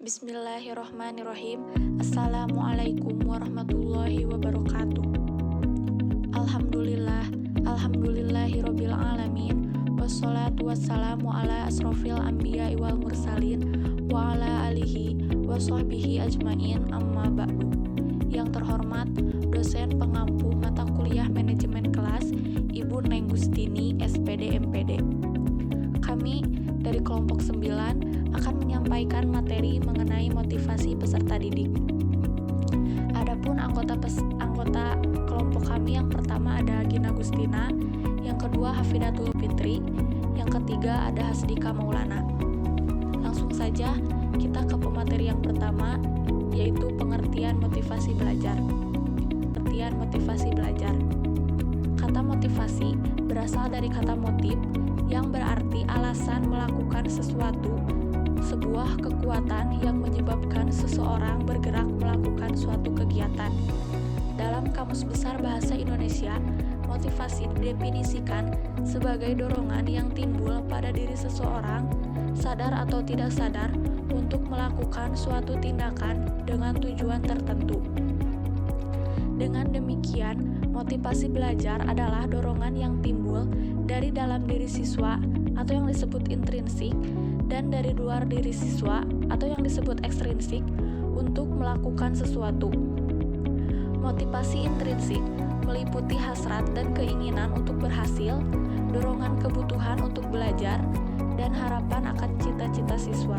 Bismillahirrahmanirrahim. Assalamualaikum warahmatullahi wabarakatuh. Alhamdulillahirabbil alamin. Wassalatu wassalamu ala asrofil anbiya'i wal mursalin wa ala alihi wa sahbihi ajmain, amma ba'du. Yang terhormat dosen pengampu mata kuliah manajemen kelas Ibu Neng Gustini, SPD MPD. Kami dari kelompok 9 akan menyampaikan materi mengenai motivasi peserta didik. Adapun anggota kelompok kami yang pertama ada Gina Gustina, yang kedua Hafidatul Fitri, yang ketiga ada Hasdika Maulana. Langsung saja kita ke pemateri yang pertama, yaitu pengertian motivasi belajar. Pengertian motivasi belajar. Kata motivasi berasal dari kata motif yang berarti alasan melakukan sesuatu, sebuah kekuatan yang menyebabkan seseorang bergerak melakukan suatu kegiatan. Dalam Kamus Besar Bahasa Indonesia, motivasi didefinisikan sebagai dorongan yang timbul pada diri seseorang, sadar atau tidak sadar, untuk melakukan suatu tindakan dengan tujuan tertentu. Dengan demikian, motivasi belajar adalah dorongan yang timbul dari dalam diri siswa atau yang disebut intrinsik, dan dari luar diri siswa atau yang disebut ekstrinsik untuk melakukan sesuatu. Motivasi intrinsik meliputi hasrat dan keinginan untuk berhasil, dorongan kebutuhan untuk belajar, dan harapan akan cita-cita siswa.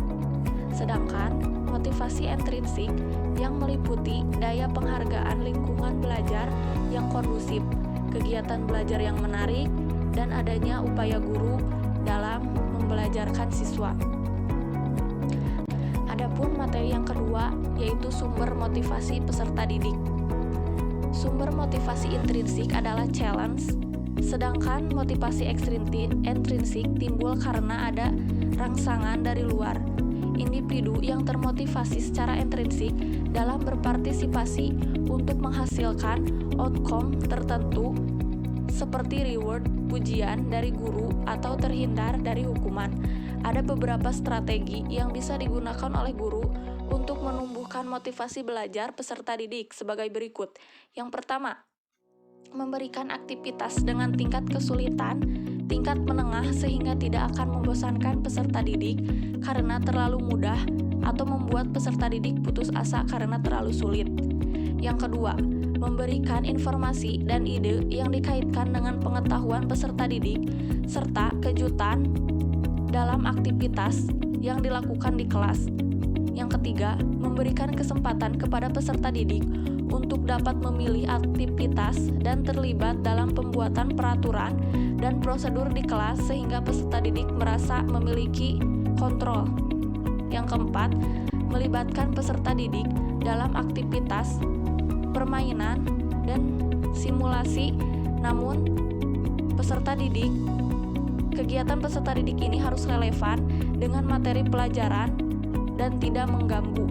Sedangkan motivasi intrinsik yang meliputi daya penghargaan lingkungan belajar yang kondusif, kegiatan belajar yang menarik, dan adanya upaya guru dalam membelajarkan siswa. Adapun materi yang kedua yaitu sumber motivasi peserta didik. Sumber motivasi intrinsik adalah challenge, sedangkan motivasi ekstrinsik timbul karena ada rangsangan dari luar. Individu yang termotivasi secara intrinsik dalam berpartisipasi untuk menghasilkan outcome tertentu seperti reward, pujian dari guru, atau terhindar dari hukuman. Ada beberapa strategi yang bisa digunakan oleh guru untuk menumbuhkan motivasi belajar peserta didik sebagai berikut. Yang pertama, memberikan aktivitas dengan tingkat kesulitan tingkat menengah sehingga tidak akan membosankan peserta didik karena terlalu mudah atau membuat peserta didik putus asa karena terlalu sulit. Yang kedua, memberikan informasi dan ide yang dikaitkan dengan pengetahuan peserta didik serta kejutan dalam aktivitas yang dilakukan di kelas. Yang ketiga, memberikan kesempatan kepada peserta didik untuk dapat memilih aktivitas dan terlibat dalam pembuatan peraturan dan prosedur di kelas sehingga peserta didik merasa memiliki kontrol. Yang keempat, melibatkan peserta didik dalam aktivitas permainan dan simulasi, namun kegiatan peserta didik ini harus relevan dengan materi pelajaran dan tidak mengganggu.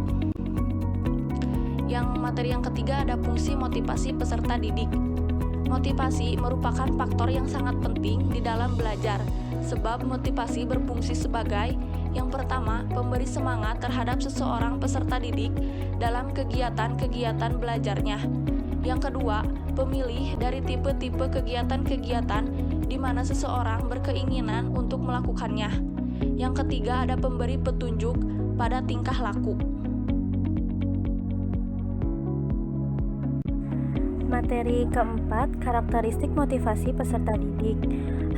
Materi yang ketiga ada fungsi motivasi peserta didik. Motivasi merupakan faktor yang sangat penting di dalam belajar, sebab motivasi berfungsi sebagai yang pertama, pemberi semangat terhadap seseorang peserta didik dalam kegiatan-kegiatan belajarnya. Yang kedua, pemilih dari tipe-tipe kegiatan-kegiatan di mana seseorang berkeinginan untuk melakukannya. Yang ketiga, ada pemberi petunjuk pada tingkah laku. Materi keempat, karakteristik motivasi peserta didik.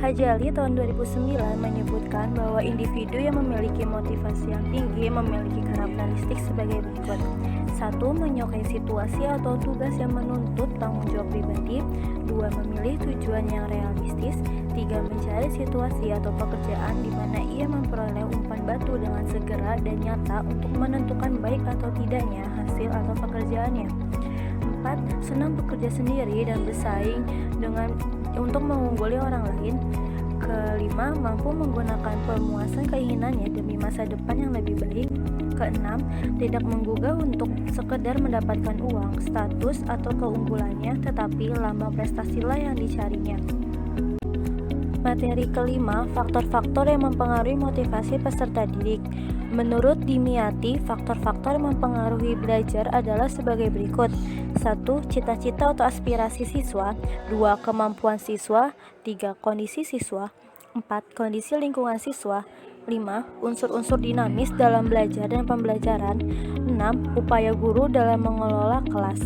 Hajali tahun 2009 menyebutkan bahwa individu yang memiliki motivasi yang tinggi memiliki karakteristik sebagai berikut. 1. Menyukai situasi atau tugas yang menuntut tanggung jawab pribadi. 2. Memilih tujuan yang realistis. 3. Mencari situasi atau pekerjaan di mana ia memperoleh umpan batu dengan segera dan nyata untuk menentukan baik atau tidaknya hasil atau pekerjaannya. 4. Senang bekerja sendiri dan bersaing untuk mengungguli orang lain. Kelima, mampu menggunakan pemuasan keinginannya demi masa depan yang lebih baik. Keenam, tidak menggugah untuk sekedar mendapatkan uang, status, atau keunggulannya, tetapi lambang prestasilah yang dicarinya. Materi kelima, faktor-faktor yang mempengaruhi motivasi peserta didik. Menurut Dimyati, faktor-faktor yang mempengaruhi belajar adalah sebagai berikut. 1. Cita-cita atau aspirasi siswa. 2. Kemampuan siswa. 3. Kondisi siswa. 4. Kondisi lingkungan siswa. 5. Unsur-unsur dinamis dalam belajar dan pembelajaran. 6. Upaya guru dalam mengelola kelas.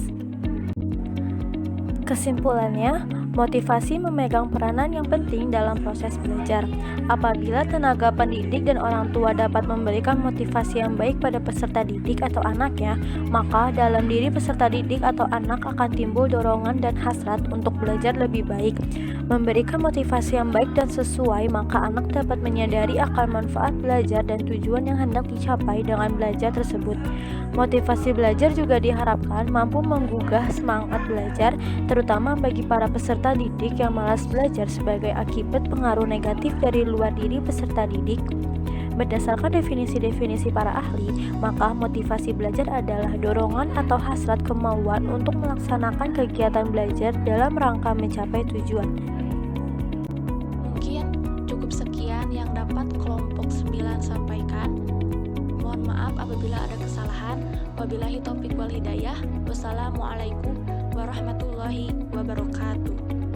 Kesimpulannya, motivasi memegang peranan yang penting dalam proses belajar. Apabila tenaga pendidik dan orang tua dapat memberikan motivasi yang baik pada peserta didik atau anaknya, maka dalam diri peserta didik atau anak akan timbul dorongan dan hasrat untuk belajar lebih baik. Memberikan motivasi yang baik dan sesuai, maka anak dapat menyadari akan manfaat belajar dan tujuan yang hendak dicapai dengan belajar tersebut. Motivasi belajar juga diharapkan mampu menggugah semangat belajar, terutama bagi para peserta didik yang malas belajar sebagai akibat pengaruh negatif dari luar diri peserta didik. Berdasarkan definisi-definisi para ahli, maka motivasi belajar adalah dorongan atau hasrat kemauan untuk melaksanakan kegiatan belajar dalam rangka mencapai tujuan. Mungkin cukup sekian yang dapat kelompok 9 sampaikan. Mohon maaf apabila ada kesalahan. Wabillahi taufiq wal hidayah. Wassalamualaikum warahmatullahi wabarakatuh.